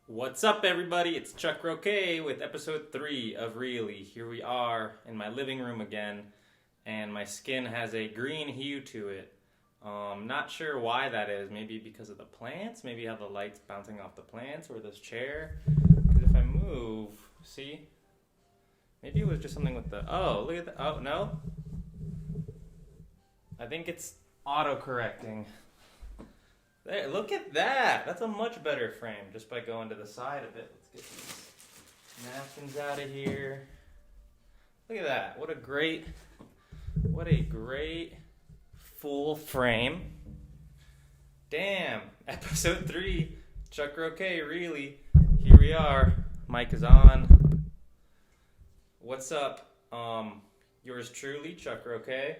What's up, everybody? It's Chuck Roque with episode 3 of Reely. Here we are in my living room again, and my skin has a green hue to it. Not sure why that is. Maybe because of the plants? Maybe how the light's bouncing off the plants or this chair? Because if I move, see? Maybe it was just something with the. Oh, look at that. Oh, no? I think it's auto correcting. There, look at that. That's a much better frame just by going to the side of it. Let's get these napkins out of here. Look at that. What a great full frame. Damn. Episode 3, Chuck Roque, really. Here we are. Mic is on. What's up? Yours truly, Chuck Roque.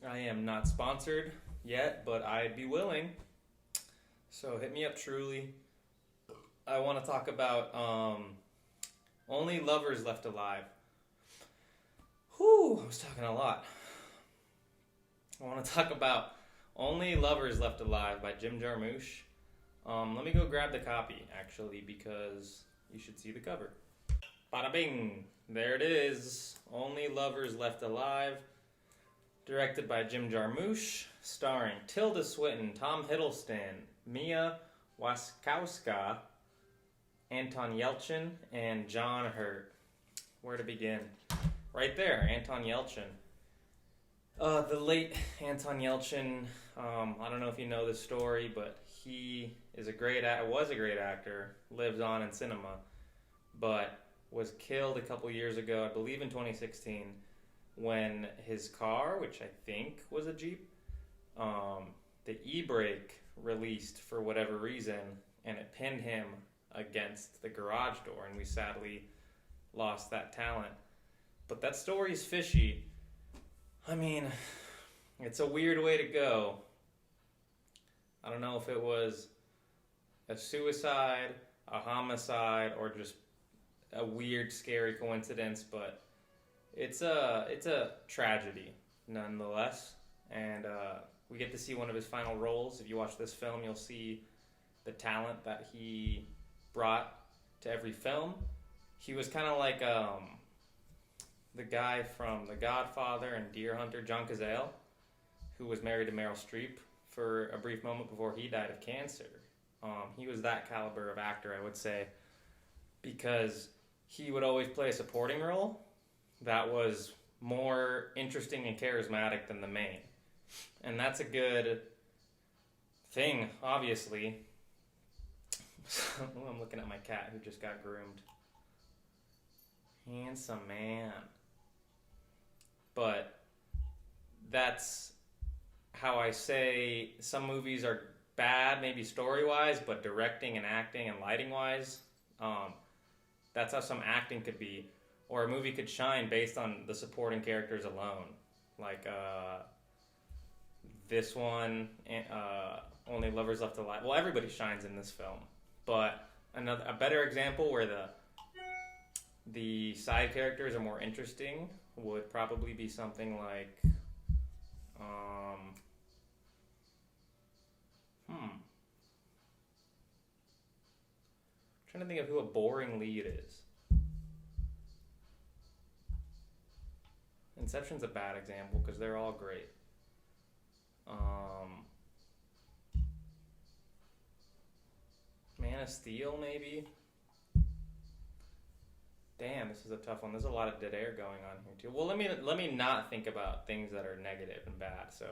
I am not sponsored yet, but I'd be willing. So hit me up, truly. I want to talk about Only Lovers Left Alive. Whew, I was talking a lot. I want to talk about Only Lovers Left Alive by Jim Jarmusch. Let me go grab the copy, actually, because you should see the cover. Bada bing! There it is. Only Lovers Left Alive. Directed by Jim Jarmusch, starring Tilda Swinton, Tom Hiddleston, Mia Wasikowska, Anton Yelchin, and John Hurt. Where to begin? Right there, Anton Yelchin. The late Anton Yelchin, I don't know if you know this story, but he was a great actor, lives on in cinema, but was killed a couple years ago, I believe in 2016, when his car, which I think was a Jeep, the e-brake released for whatever reason, and it pinned him against the garage door, and we sadly lost that talent. But that story's fishy. I mean, it's a weird way to go. I don't know if it was a suicide, a homicide, or just a weird, scary coincidence, but it's a tragedy, nonetheless, and we get to see one of his final roles. If you watch this film, you'll see the talent that he brought to every film. He was kind of like the guy from The Godfather and Deer Hunter, John Cazale, who was married to Meryl Streep for a brief moment before he died of cancer. He was that caliber of actor, I would say, because he would always play a supporting role that was more interesting and charismatic than the main. And that's a good thing, obviously. I'm looking at my cat who just got groomed. Handsome man. But that's how I say some movies are bad, maybe story-wise, but directing and acting and lighting-wise, that's how some acting could be. Or a movie could shine based on the supporting characters alone. Like this one, Only Lovers Left Alive. Well, everybody shines in this film. But a better example where the side characters are more interesting would probably be something like... I'm trying to think of who a boring lead is. Inception's a bad example because they're all great. Man of Steel, maybe? Damn, this is a tough one. There's a lot of dead air going on here too. Well, let me not think about things that are negative and bad. So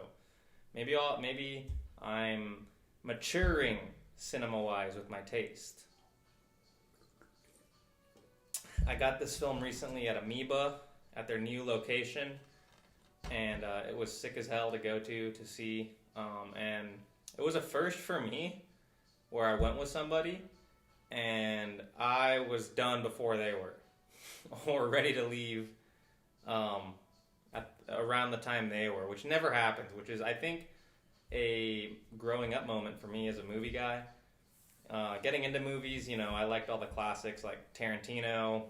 maybe I'm maturing cinema-wise with my taste. I got this film recently at Amoeba, at their new location, and it was sick as hell to go to see, and it was a first for me where I went with somebody and I was done before they were or ready to leave around the time they were, which never happens, which is, I think, a growing up moment for me as a movie guy. Getting into movies, I liked all the classics like Tarantino,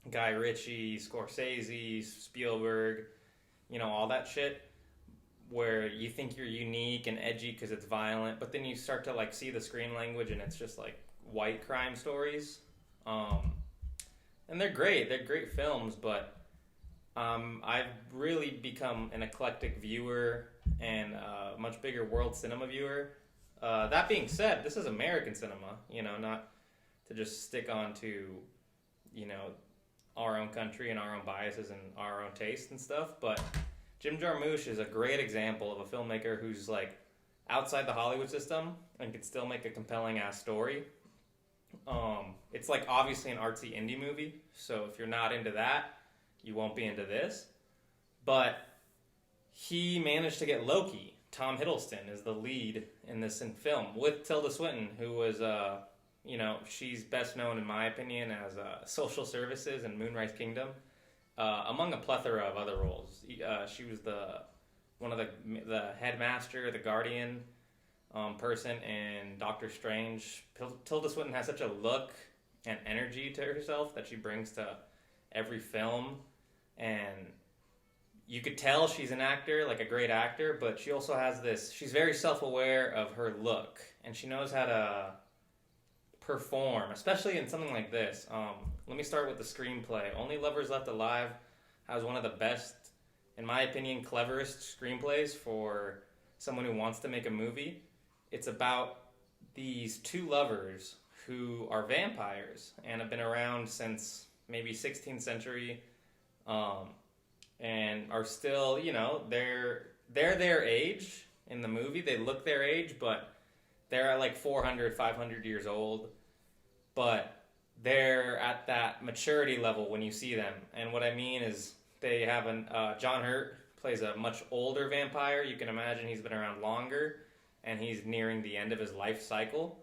Guy Ritchie, Scorsese, Spielberg, all that shit. where you think you're unique and edgy because it's violent, but then you start to like see the screen language and it's just like white crime stories. Um, and they're great. They're great films, but I've really become an eclectic viewer and a much bigger world cinema viewer. That being said, this is American cinema, not to just stick on to, you know, our own country and our own biases and our own taste and stuff. But Jim Jarmusch is a great example of a filmmaker who's like outside the Hollywood system and can still make a compelling ass story. It's like obviously an artsy indie movie, so if you're not into that, you won't be into this. But he managed to get Loki. Tom Hiddleston is the lead in this film with Tilda Swinton, who was, she's best known in my opinion as Social Services and Moonrise Kingdom, among a plethora of other roles. She was one of the headmaster, the guardian person in Doctor Strange. Tilda Swinton has such a look and energy to herself that she brings to every film, and you could tell she's an actor, like a great actor, but she also has this, she's very self-aware of her look, and she knows how to perform, especially in something like this. Let me start with the screenplay. Only Lovers Left Alive has one of the best, in my opinion, cleverest screenplays for someone who wants to make a movie. It's about these two lovers who are vampires and have been around since maybe 16th century, and are still, they're their age in the movie. They look their age, but they're at like 400, 500 years old. But they're at that maturity level when you see them. And what I mean is they have John Hurt plays a much older vampire. You can imagine he's been around longer, and he's nearing the end of his life cycle.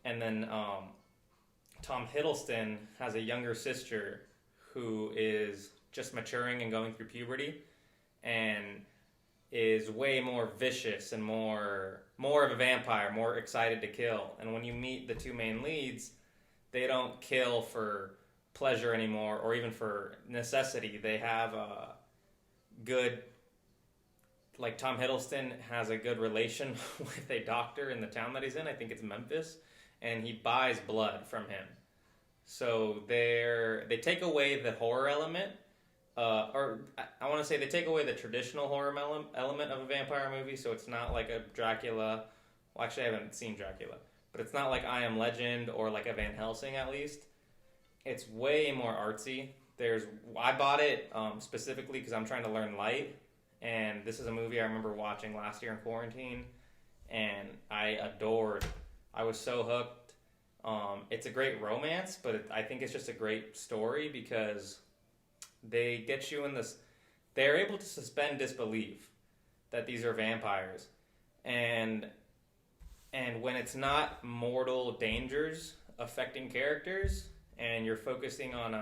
And then Tom Hiddleston has a younger sister who is just maturing and going through puberty and is way more vicious and more of a vampire, more excited to kill. And when you meet the two main leads, they don't kill for pleasure anymore or even for necessity. They have a good, like Tom Hiddleston has a good relation with a doctor in the town that he's in. I think it's Memphis, and he buys blood from him. So they take away the horror element, or I want to say they take away the traditional horror element of a vampire movie. So it's not like a Dracula. Well, actually, I haven't seen Dracula, but it's not like I Am Legend or like a Van Helsing. At least it's way more artsy. I bought it specifically because I'm trying to learn light, and this is a movie I remember watching last year in quarantine, and I adored. I was so hooked. It's a great romance, but I think it's just a great story because they get you in this. They're able to suspend disbelief that these are vampires, and when it's not mortal dangers affecting characters, and you're focusing on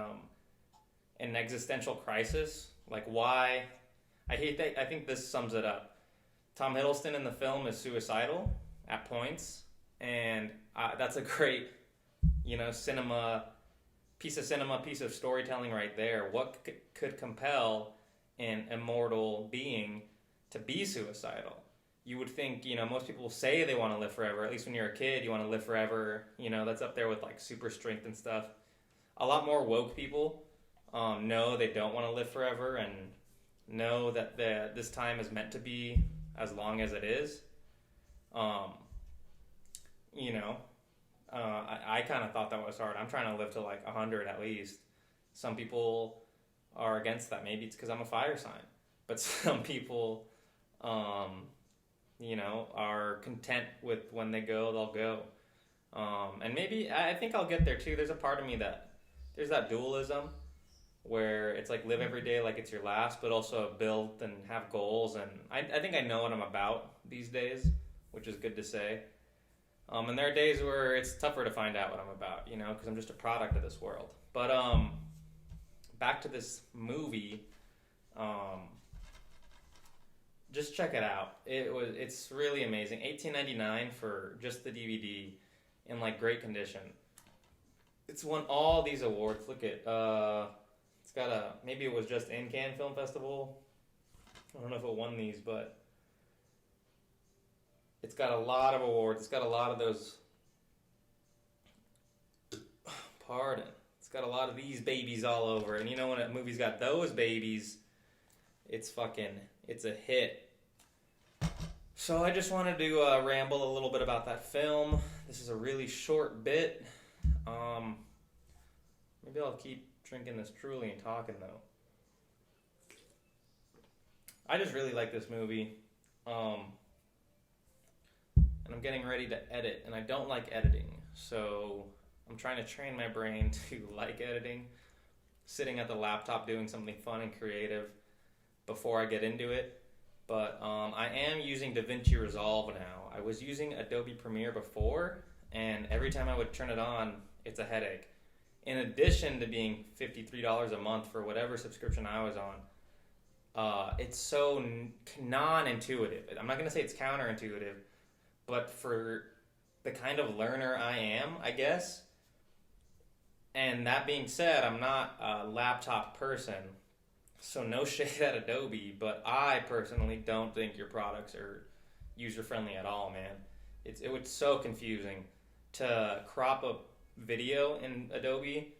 an existential crisis, like why. I think this sums it up. Tom Hiddleston in the film is suicidal at points, and that's a great, piece of storytelling right there. What could compel an immortal being to be suicidal? You would think, most people say they want to live forever. At least when you're a kid, you want to live forever. That's up there with like super strength and stuff. A lot more woke people know they don't want to live forever and know that this time is meant to be as long as it is. I kind of thought that was hard. I'm trying to live to like 100 at least. Some people are against that. Maybe it's because I'm a fire sign. But some people, are content with when they go, they'll go. And maybe, I think I'll get there too. There's a part of me there's that dualism where it's like live every day like it's your last, but also build and have goals. And I think I know what I'm about these days, which is good to say. And there are days where it's tougher to find out what I'm about, because I'm just a product of this world. But back to this movie, just check it out. It's really amazing. $18.99 for just the DVD in like great condition. It's won all these awards. Look at it's got maybe it was just in Cannes Film Festival. I don't know if it won these, but It's got a lot of awards. It's got a lot of those. Pardon. It's got a lot of these babies all over. And you know when a movie's got those babies, it's a hit. So I just wanted to ramble a little bit about that film. This is a really short bit. Maybe I'll keep drinking this Truly and talking though. I just really like this movie. And I'm getting ready to edit, and I don't like editing. So I'm trying to train my brain to like editing, sitting at the laptop doing something fun and creative before I get into it. But I am using DaVinci Resolve now. I was using Adobe Premiere before, and every time I would turn it on, it's a headache. In addition to being $53 a month for whatever subscription I was on, it's so non-intuitive. I'm not going to say it's counterintuitive, but for the kind of learner I am, I guess. And that being said, I'm not a laptop person, so no shade at Adobe, but I personally don't think your products are user-friendly at all, man. It was so confusing. To crop a video in Adobe,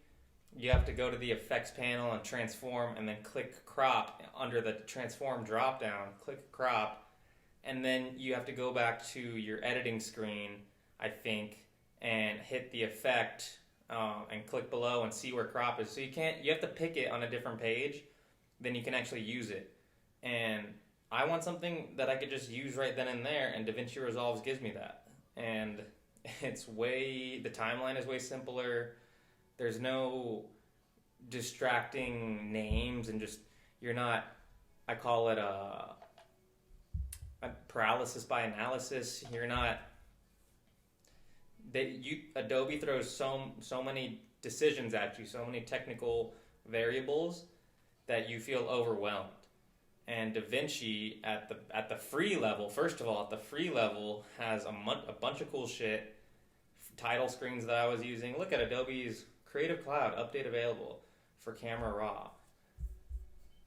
you have to go to the effects panel and transform, and then click crop under the transform drop-down, click crop, and then you have to go back to your editing screen, I think, and hit the effect and click below and see where crop is. So you have to pick it on a different page, then you can actually use it. And I want something that I could just use right then and there, and DaVinci Resolve gives me that. And the timeline is way simpler. There's no distracting names, and I call it a paralysis by analysis. Adobe throws so many decisions at you, so many technical variables that you feel overwhelmed. And DaVinci at the free level, first of all, at the free level has a bunch of cool shit. Title screens that I was using. Look at Adobe's Creative Cloud update available for Camera Raw.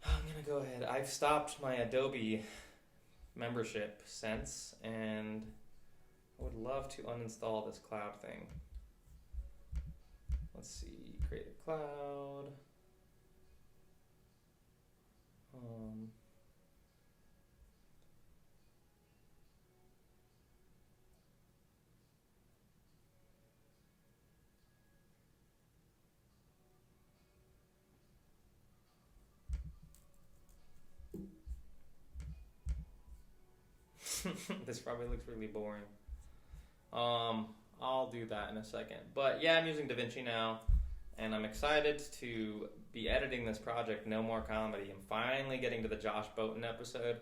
I'm gonna go ahead. I've stopped my Adobe membership since, and I would love to uninstall this cloud thing. Let's see, Creative Cloud. This probably looks really boring. I'll do that in a second. But yeah, I'm using DaVinci now, and I'm excited to be editing this project, No More Comedy. I'm finally getting to the Josh Bowden episode,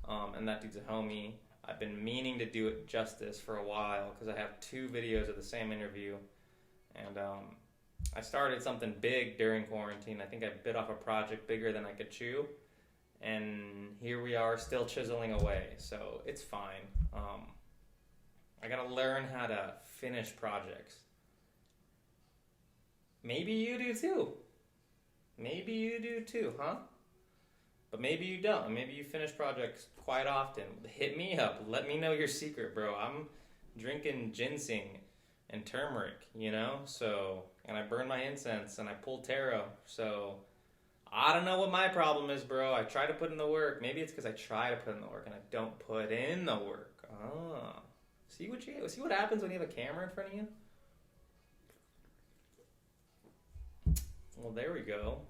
and that dude's a homie. I've been meaning to do it justice for a while because I have 2 videos of the same interview, and I started something big during quarantine. I think I bit off a project bigger than I could chew, and here we are still chiseling away, so it's fine. I gotta learn how to finish projects. Maybe you do too, huh? But maybe you don't. Maybe you finish projects quite often. Hit me up. Let me know your secret, bro. I'm drinking ginseng and turmeric, So, and I burn my incense and I pull tarot. So, I don't know what my problem is, bro. I try to put in the work. Maybe it's because I try to put in the work and I don't put in the work. Ah. See what happens when you have a camera in front of you? Well, there we go.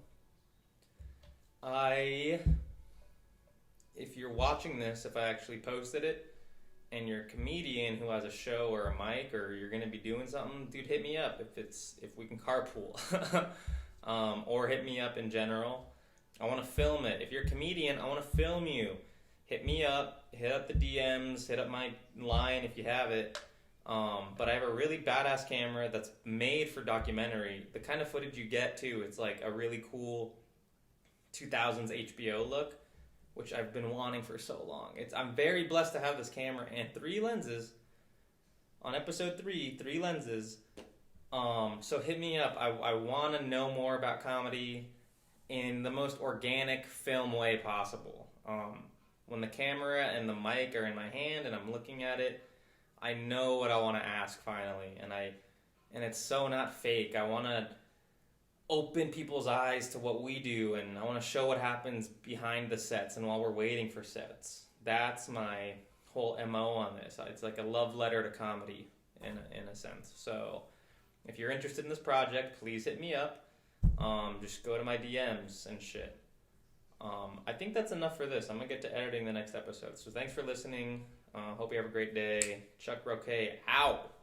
If you're watching this, if I actually posted it, and you're a comedian who has a show or a mic, or you're gonna be doing something, dude, hit me up if we can carpool, or hit me up in general. I want to film it. If you're a comedian, I want to film you. Hit me up. Hit up the DMs. Hit up my line if you have it. But I have a really badass camera that's made for documentary. The kind of footage you get too, it's like a really cool 2000s HBO look, which I've been wanting for so long. I'm very blessed to have this camera and 3 lenses. On episode 3 lenses. So hit me up. I want to know more about comedy in the most organic film way possible. when the camera and the mic are in my hand and I'm looking at it, I know what I want to ask finally, and it's so not fake. I want to open people's eyes to what we do, and I want to show what happens behind the sets and while we're waiting for sets. That's my whole MO on this. It's like a love letter to comedy in a sense. So if you're interested in this project, please hit me up. Just go to my DMs and shit. I think that's enough for this. I'm going to get to editing the next episode. So thanks for listening. Hope you have a great day. Chuck Roque out.